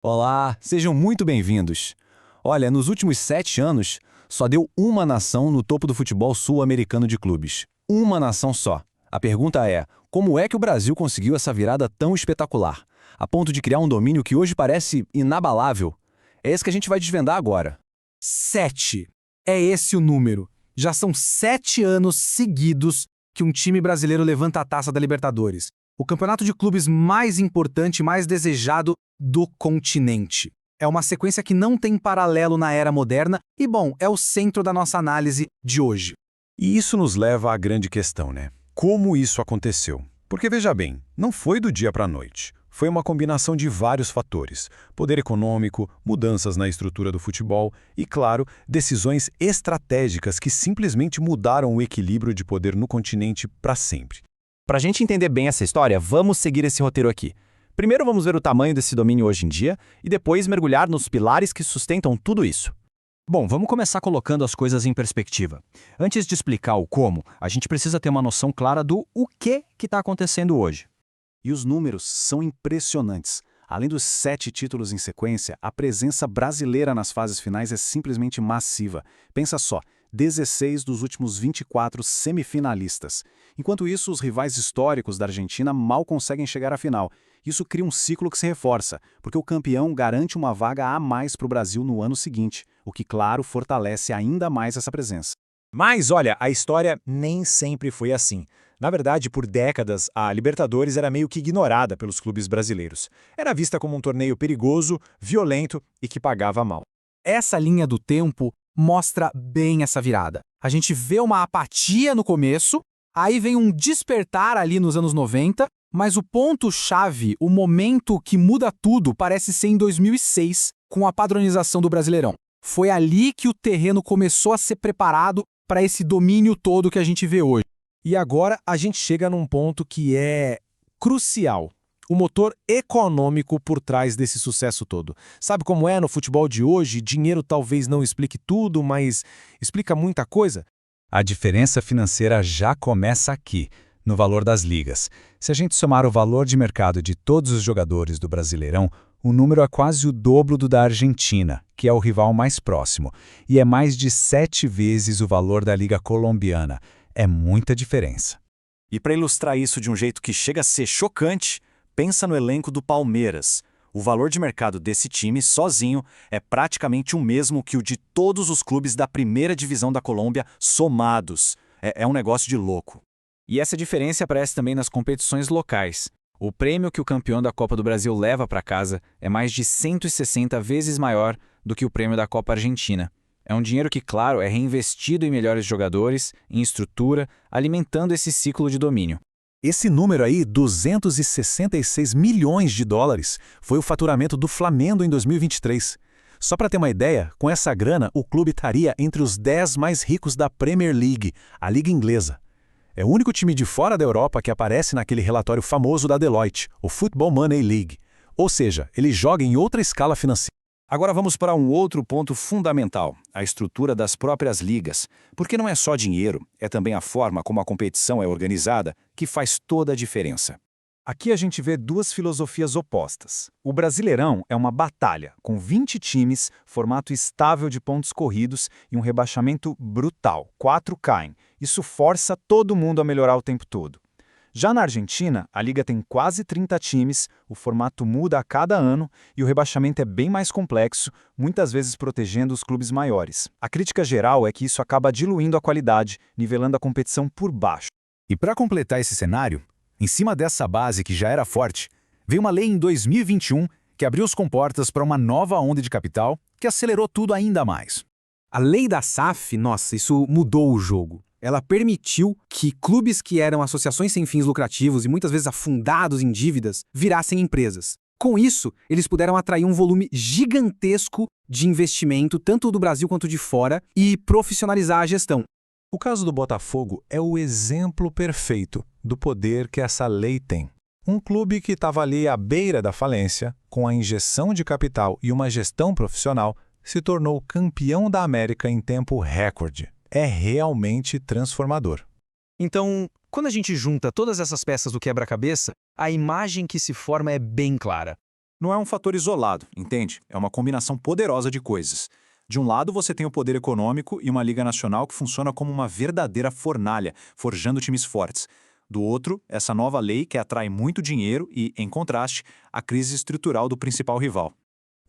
Olá, sejam muito bem-vindos. Olha, nos últimos 7 anos, só deu uma nação no topo do futebol sul-americano de clubes. Uma nação só. A pergunta é, como é que o Brasil conseguiu essa virada tão espetacular, a ponto de criar um domínio que hoje parece inabalável? É esse que a gente vai desvendar agora. 7. É esse o número. Já são 7 anos seguidos que um time brasileiro levanta a taça da Libertadores, o campeonato de clubes mais importante e mais desejado do continente. É uma sequência que não tem paralelo na era moderna e, bom, é o centro da nossa análise de hoje. E isso nos leva à grande questão, né? Como isso aconteceu? Porque, veja bem, não foi do dia para a noite. Foi uma combinação de vários fatores: poder econômico, mudanças na estrutura do futebol e, claro, decisões estratégicas que simplesmente mudaram o equilíbrio de poder no continente para sempre. Para a gente entender bem essa história, vamos seguir esse roteiro aqui. Primeiro vamos ver o tamanho desse domínio hoje em dia e depois mergulhar nos pilares que sustentam tudo isso. Bom, vamos começar colocando as coisas em perspectiva. Antes de explicar o como, a gente precisa ter uma noção clara do o que está acontecendo hoje. E os números são impressionantes. Além dos 7 títulos em sequência, a presença brasileira nas fases finais é simplesmente massiva. Pensa só, 16 dos últimos 24 semifinalistas. Enquanto isso, os rivais históricos da Argentina mal conseguem chegar à final. Isso cria um ciclo que se reforça, porque o campeão garante uma vaga a mais para o Brasil no ano seguinte, o que, claro, fortalece ainda mais essa presença. Mas, olha, a história nem sempre foi assim. Na verdade, por décadas, a Libertadores era meio que ignorada pelos clubes brasileiros. Era vista como um torneio perigoso, violento e que pagava mal. Essa linha do tempo mostra bem essa virada. A gente vê uma apatia no começo, aí vem um despertar ali nos anos 90, mas o ponto-chave, o momento que muda tudo, parece ser em 2006, com a padronização do Brasileirão. Foi ali que o terreno começou a ser preparado para esse domínio todo que a gente vê hoje. E agora a gente chega num ponto que é crucial. O motor econômico por trás desse sucesso todo. Sabe como é no futebol de hoje? Dinheiro talvez não explique tudo, mas explica muita coisa. A diferença financeira já começa aqui, no valor das ligas. Se a gente somar o valor de mercado de todos os jogadores do Brasileirão, o número é quase o dobro do da Argentina, que é o rival mais próximo, e é mais de 7 vezes o valor da Liga Colombiana. É muita diferença. E para ilustrar isso de um jeito que chega a ser chocante, pensa no elenco do Palmeiras. O valor de mercado desse time, sozinho, é praticamente o mesmo que o de todos os clubes da primeira divisão da Colômbia somados. É um negócio de louco. E essa diferença aparece também nas competições locais. O prêmio que o campeão da Copa do Brasil leva para casa é mais de 160 vezes maior do que o prêmio da Copa Argentina. É um dinheiro que, claro, é reinvestido em melhores jogadores, em estrutura, alimentando esse ciclo de domínio. Esse número aí, 266 milhões de dólares, foi o faturamento do Flamengo em 2023. Só para ter uma ideia, com essa grana, o clube estaria entre os 10 mais ricos da Premier League, a liga inglesa. É o único time de fora da Europa que aparece naquele relatório famoso da Deloitte, o Football Money League. Ou seja, ele joga em outra escala financeira. Agora vamos para um outro ponto fundamental, a estrutura das próprias ligas. Porque não é só dinheiro, é também a forma como a competição é organizada que faz toda a diferença. Aqui a gente vê duas filosofias opostas. O Brasileirão é uma batalha, com 20 times, formato estável de pontos corridos e um rebaixamento brutal. 4 caem. Isso força todo mundo a melhorar o tempo todo. Já na Argentina, a liga tem quase 30 times, o formato muda a cada ano e o rebaixamento é bem mais complexo, muitas vezes protegendo os clubes maiores. A crítica geral é que isso acaba diluindo a qualidade, nivelando a competição por baixo. E para completar esse cenário, em cima dessa base que já era forte, veio uma lei em 2021 que abriu as comportas para uma nova onda de capital que acelerou tudo ainda mais. A lei da SAF, nossa, isso mudou o jogo. Ela permitiu que clubes que eram associações sem fins lucrativos e muitas vezes afundados em dívidas virassem empresas. Com isso, eles puderam atrair um volume gigantesco de investimento, tanto do Brasil quanto de fora, e profissionalizar a gestão. O caso do Botafogo é o exemplo perfeito do poder que essa lei tem. Um clube que estava ali à beira da falência, com a injeção de capital e uma gestão profissional, se tornou campeão da América em tempo recorde. É realmente transformador. Então, quando a gente junta todas essas peças do quebra-cabeça, a imagem que se forma é bem clara. Não é um fator isolado, entende? É uma combinação poderosa de coisas. De um lado, você tem o poder econômico e uma Liga Nacional que funciona como uma verdadeira fornalha, forjando times fortes. Do outro, essa nova lei que atrai muito dinheiro e, em contraste, a crise estrutural do principal rival.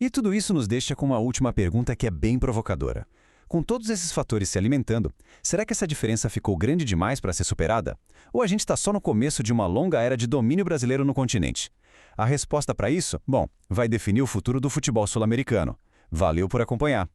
E tudo isso nos deixa com uma última pergunta que é bem provocadora. Com todos esses fatores se alimentando, será que essa diferença ficou grande demais para ser superada? Ou a gente está só no começo de uma longa era de domínio brasileiro no continente? A resposta para isso, bom, vai definir o futuro do futebol sul-americano. Valeu por acompanhar.